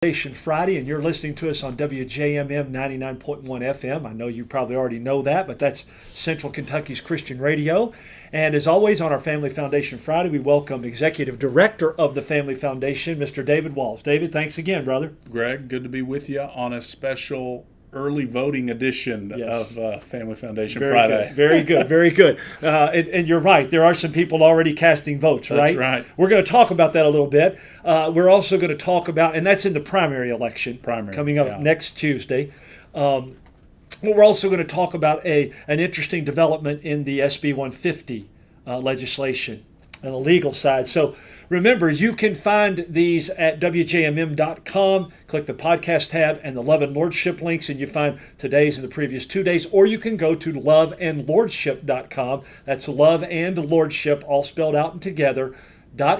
Foundation Friday, and you're listening to us on WJMM 99.1 FM. I know you probably already know that, but that's Central Kentucky's Christian radio. And as always, on our Family Foundation Friday, we welcome Executive Director of the Family Foundation, Mr. David Walls. David, thanks again, brother. Greg, good to be with you on a special early voting edition Yes. of Family Foundation Very Friday. good, very good, very good. And you're right, there are some people already casting votes, right? That's right. We're going to talk about that a little bit. We're also going to talk about, and that's in the primary election coming up next Tuesday. We're also going to talk about an interesting development in the SB 150 legislation and the legal side. So remember, you can find these at WJMM.com. Click the podcast tab and the Love and Lordship links, and you find today's and the previous 2 days. Or you can go to loveandlordship.com. That's Love and Lordship, all spelled out and together,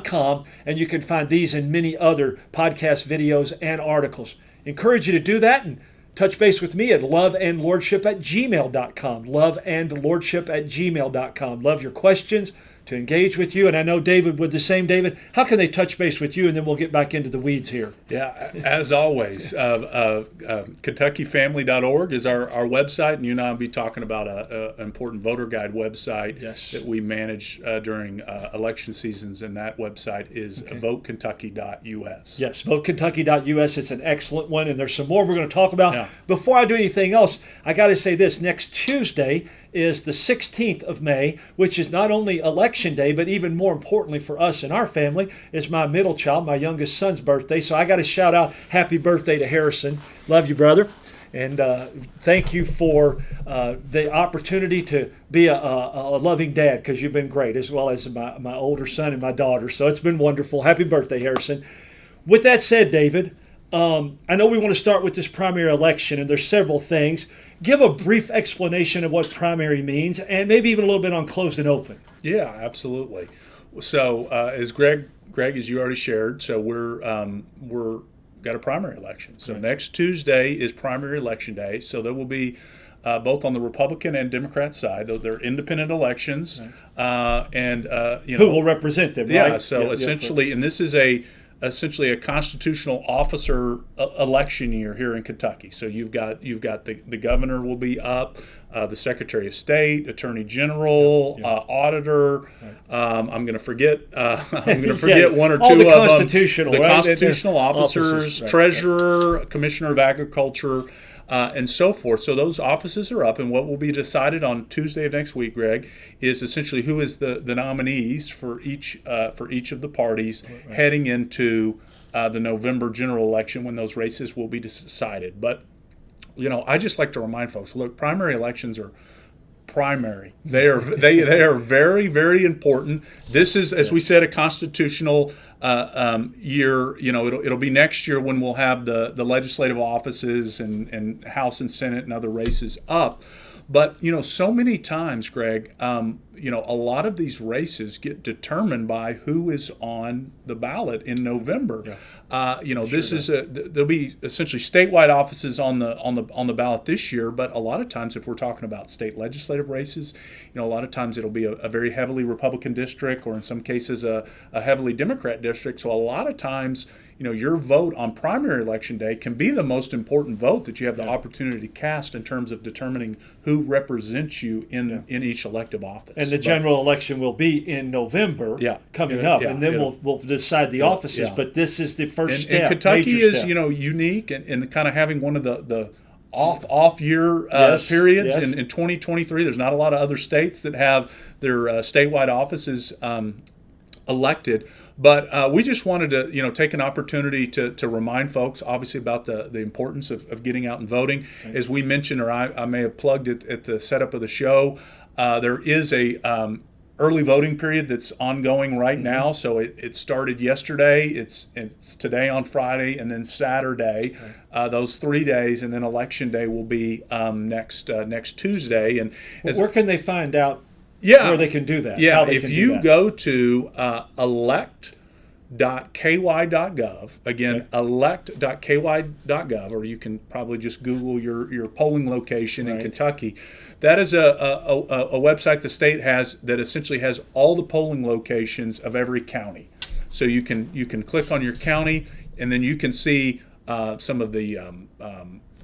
.com, and you can find these and many other podcast videos and articles. Encourage you to do that and touch base with me at loveandlordship@gmail.com. Loveandlordship@gmail.com. Love your questions, to engage with you. And I know David would the same. David, how can they touch base with you? And then we'll get back into the weeds here. Yeah, as always, KentuckyFamily.org is our website, and you and I will be talking about an important voter guide website that we manage during election seasons, and that website is votekentucky.us. Yes, votekentucky.us. It's an excellent one, and there's some more we're going to talk about. Yeah. Before I do anything else, I got to say this. Next Tuesday is the 16th of May, which is not only election day, but even more importantly for us and our family, is my middle child, my youngest son's birthday. So I got to shout out happy birthday to Harrison. Love you, brother. And thank you for the opportunity to be a loving dad, because you've been great, as well as my older son and my daughter. So it's been wonderful. Happy birthday, Harrison. With that said, David, I know we want to start with this primary election, and there's several things. Give a brief explanation of what primary means, and maybe even a little bit on closed and open. Yeah, absolutely. So as Greg, as you already shared, so we're got a primary election. So next Tuesday is primary election day. So there will be both on the Republican and Democrat side. They're independent elections, and who will represent them? Yeah. Right? So essentially, and this is essentially a constitutional officer election year here in Kentucky. So you've got the governor will be up, the Secretary of State, Attorney General, Auditor. I'm going to forget one or two all the of constitutional, them. The right? constitutional officers, right. Treasurer, Commissioner of Agriculture. And so forth. So those offices are up, and what will be decided on Tuesday of next week, Greg, is essentially who is the nominees for each of the parties heading into the November general election, when those races will be decided. But I just like to remind folks: look, primary elections are primary. They are very, very important. This is, as we said, a constitutional year. It'll be next year when we'll have the legislative offices and House and Senate and other races up. But so many times, Greg, a lot of these races get determined by who is on the ballot in November. Yeah. There'll be essentially statewide offices on the ballot this year. But a lot of times, if we're talking about state legislative races, a lot of times it'll be a very heavily Republican district, or in some cases a heavily Democrat district. So a lot of times, your vote on primary election day can be the most important vote that you have the opportunity to cast in terms of determining who represents you in each elective office. And the general election will be in November coming up, and then we'll decide the offices. Yeah. But this is the first step. And Kentucky is unique and kind of having one of the off year periods in 2023. There's not a lot of other states that have their statewide offices elected. But we just wanted to, take an opportunity to remind folks, obviously, about the importance of getting out and voting. Right. As we mentioned, or I may have plugged it at the setup of the show, there is a early voting period that's ongoing right now. So it started yesterday. It's today on Friday, and then Saturday. Those 3 days, and then Election Day will be next Tuesday. And where can they find out? Where they can do that. Yeah, if you go to elect.ky.gov, again, elect.ky.gov, or you can probably just Google your polling location in Kentucky. That is a website the state has that essentially has all the polling locations of every county. So you can click on your county, and then you can see some of the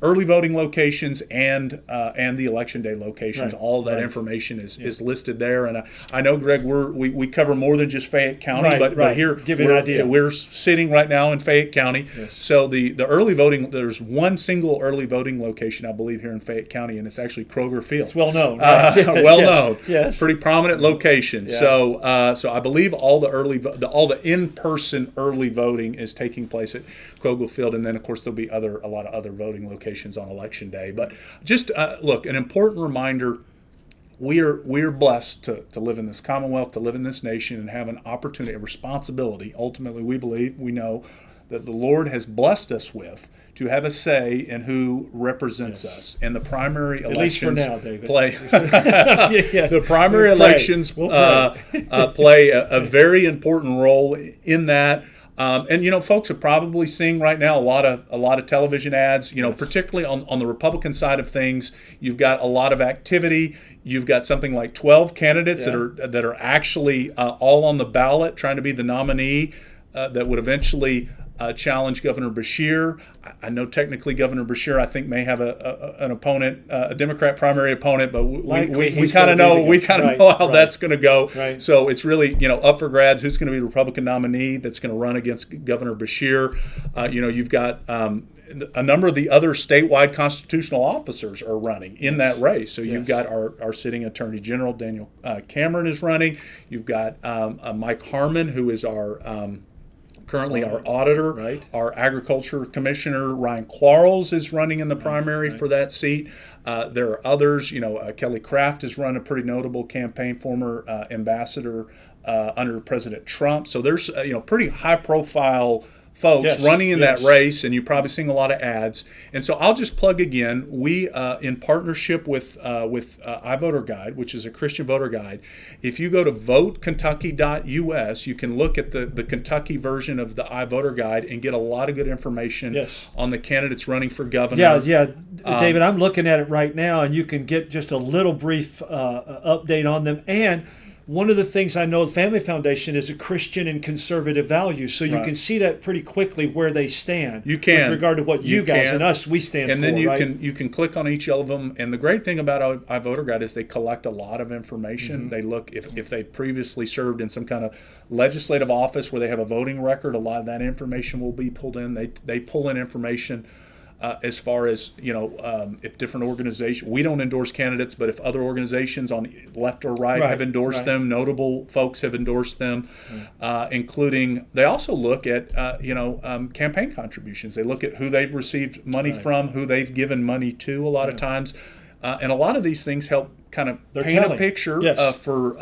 early voting locations and the election day locations. Right. All that information is listed there. And I know, Greg, we cover more than just Fayette County, but here give you an idea. We're sitting right now in Fayette County. Yes. So the early voting, there's one single early voting location, I believe, here in Fayette County, and it's actually Kroger Field. It's well known. Right? Well known. Yes. Pretty prominent location. Yeah. So I believe all the in-person early voting is taking place at Kroger Field, and then of course there'll be a lot of other voting locations on Election Day. But just look, an important reminder: we're blessed to live in this Commonwealth, to live in this nation, and have an opportunity, a responsibility. Ultimately, we know that the Lord has blessed us with to have a say in who represents us. And the primary elections at least for now, David. play Yeah. the primary elections play a very important role in that. And folks are probably seeing right now a lot of television ads. Particularly on the Republican side of things, you've got a lot of activity. You've got something like 12 candidates that are actually all on the ballot, trying to be the nominee that would eventually challenge Governor Beshear. I know technically Governor Beshear, I think, may have an opponent, a Democrat primary opponent, but we kind of know how that's going to go. Right. So it's really up for grabs who's going to be the Republican nominee that's going to run against Governor Beshear. You've got a number of the other statewide constitutional officers are running in that race. So you've got our sitting Attorney General Daniel Cameron is running. You've got Mike Harmon, who is our currently our auditor. Right. Our agriculture commissioner Ryan Quarles is running in the primary for that seat. There are others. Kelly Craft has run a pretty notable campaign, former ambassador under President Trump. So there's pretty high profile folks running in that race, and you're probably seeing a lot of ads. And so I'll just plug again, we in partnership with iVoter Guide, which is a Christian voter guide, if you go to votekentucky.us, you can look at the Kentucky version of the iVoter Guide and get a lot of good information on the candidates running for governor. David, I'm looking at it right now, and you can get just a little brief update on them. And one of the things I know, the Family Foundation is a Christian and conservative values, so you can see that pretty quickly where they stand. You can, with regard to what you guys and us we stand for. And then you can click on each of them. And the great thing about iVoter Guide is they collect a lot of information. Mm-hmm. They look if they previously served in some kind of legislative office where they have a voting record. A lot of that information will be pulled in. They pull in information. As far as if different organizations, we don't endorse candidates, but if other organizations on left or right have endorsed them, notable folks have endorsed them, including they also look at campaign contributions. They look at who they've received money from, who they've given money to a lot of times, and a lot of these things help kind of paint a picture for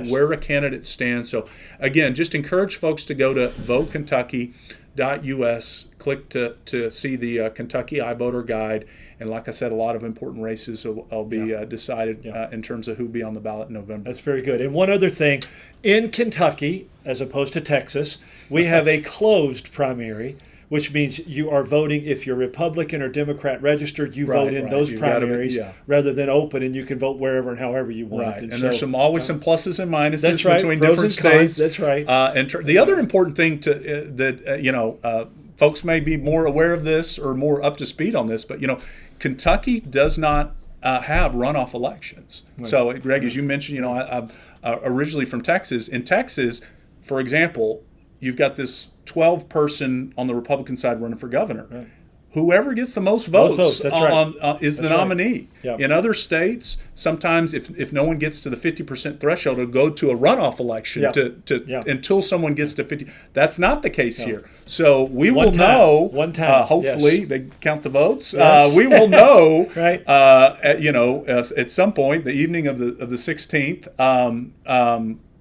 where a candidate stands. So again, just encourage folks to go to votekentucky.us, click to see the Kentucky iVoter Guide, and like I said, a lot of important races will be decided in terms of who will be on the ballot in November. That's very good. And one other thing, in Kentucky, as opposed to Texas, we have a closed primary, which means you are voting if you're Republican or Democrat registered. You vote in those primaries rather than open, and you can vote wherever and however you want. Right, and there's always some pluses and minuses between different states. That's right. And the other important thing folks may be more aware of this or more up to speed on this, but Kentucky does not have runoff elections. Right. So, Greg, as you mentioned, I'm originally from Texas. In Texas, for example, you've got this 12-person on the Republican side running for governor. Right. Whoever gets the most votes is the nominee. Yep. In other states, sometimes if no one gets to the 50% threshold, it'll go to a runoff election until someone gets to 50. That's not the case here. So we will know. One time, hopefully they count the votes. Yes. We will know. Right. At some point, the evening of the 16th.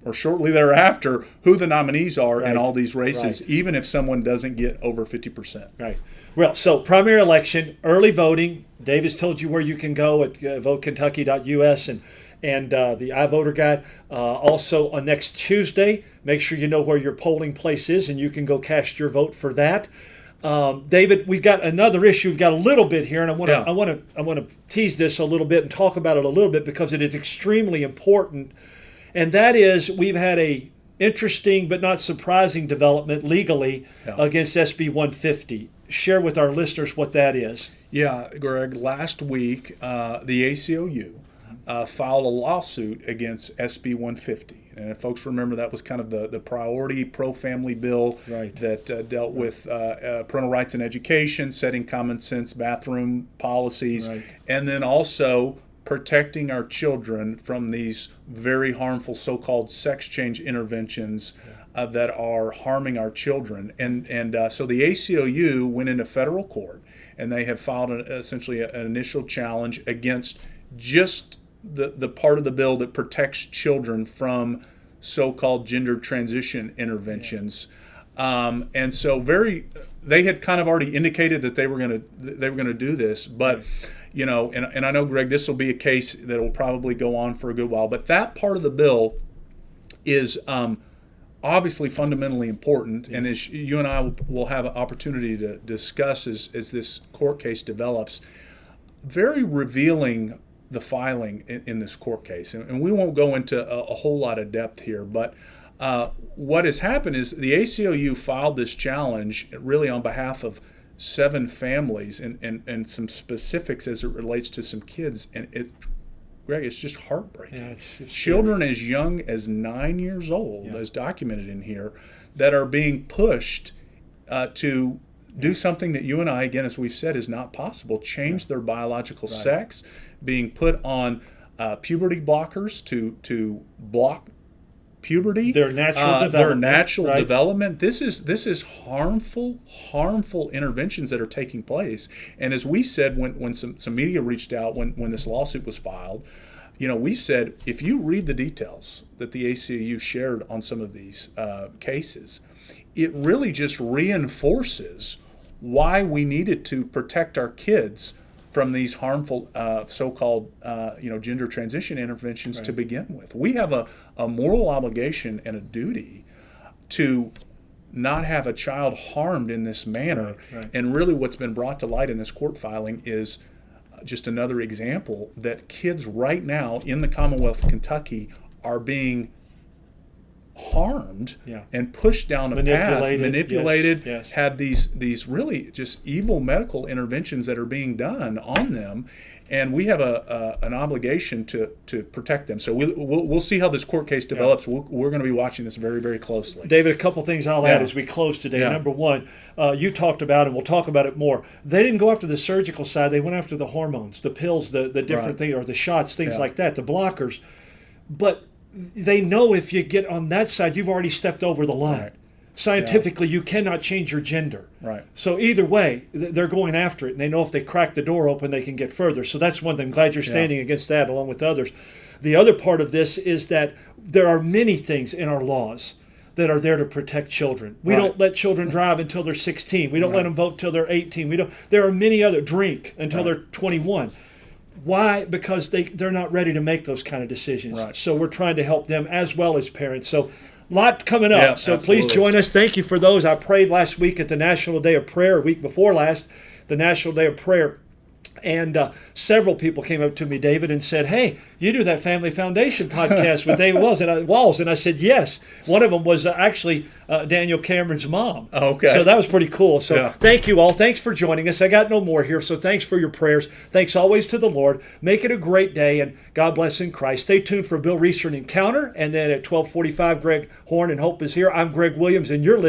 Or shortly thereafter, who the nominees are in all these races, even if someone doesn't get over 50%. Right. Well, so primary election, early voting. Dave has told you where you can go at votekentucky.us and the iVoter Guide. Also, on next Tuesday, make sure you know where your polling place is, and you can go cast your vote for that. David, we've got another issue. We've got a little bit here, and I want to tease this a little bit and talk about it a little bit because it is extremely important. And that is, we've had a interesting but not surprising development legally against SB 150. share with our listeners what that is. Yeah, Greg, last week, the ACLU filed a lawsuit against SB 150. And if folks remember, that was kind of the priority pro-family bill that dealt with parental rights in education, setting common sense bathroom policies, and then also protecting our children from these very harmful so-called sex change interventions that are harming our children. And so the ACLU went into federal court, and they have filed essentially an initial challenge against just the part of the bill that protects children from so-called gender transition interventions. And so they had kind of already indicated that they were going to do this, but and I know, Greg, this will be a case that will probably go on for a good while, but that part of the bill is obviously fundamentally important, and as you and I will have an opportunity to discuss as this court case develops, very revealing the filing in this court case. And we won't go into a whole lot of depth here, but what has happened is the ACLU filed this challenge really on behalf of 7 families and some specifics as it relates to some kids. And Greg, it's just heartbreaking. Yeah, it's children as young as 9 years old, as documented in here, that are being pushed to do something that you and I, again, as we've said, is not possible. Change their biological sex, being put on puberty blockers to block puberty, their natural development. This is harmful interventions that are taking place. And as we said when some media reached out when this lawsuit was filed, we said, if you read the details that the ACLU shared on some of these cases, it really just reinforces why we needed to protect our kids from these harmful so-called gender transition interventions to begin with. We have a moral obligation and a duty to not have a child harmed in this manner. And really what's been brought to light in this court filing is just another example that kids right now in the Commonwealth of Kentucky are being harmed and pushed down a path, manipulated, had these really just evil medical interventions that are being done on them, and we have an obligation to protect them. So we'll see how this court case develops. We're going to be watching this very, very closely. David, a couple things I'll add as we close today. Number one, you talked about, and we'll talk about it more, they didn't go after the surgical side. They went after the hormones, the pills, the different things, or the shots, things like that, the blockers. But they know if you get on that side, you've already stepped over the line. Scientifically, you cannot change your gender. So either way, they're going after it, and they know if they crack the door open, they can get further. So that's one thing. I'm glad you're standing against that along with others. The other part of this is that there are many things in our laws that are there to protect children. We don't let children drive until they're 16. We don't let them vote until they're 18. There are many other, drink until they're 21. Why? Because they're not ready to make those kind of decisions. So we're trying to help them as well as parents. So a lot coming up. So please join us. Thank you for those. I prayed last week at the National Day of Prayer, a week before last, the National Day of Prayer. And several people came up to me, David, and said, hey, you do that Family Foundation podcast with David Walls. And I said, yes. One of them was actually Daniel Cameron's mom. Okay. So that was pretty cool. So thank you all. Thanks for joining us. I got no more here, so thanks for your prayers. Thanks always to the Lord. Make it a great day, and God bless in Christ. Stay tuned for Bill Reeser and Encounter. And then at 12:45, Greg Horn and Hope is here. I'm Greg Williams, and you're listening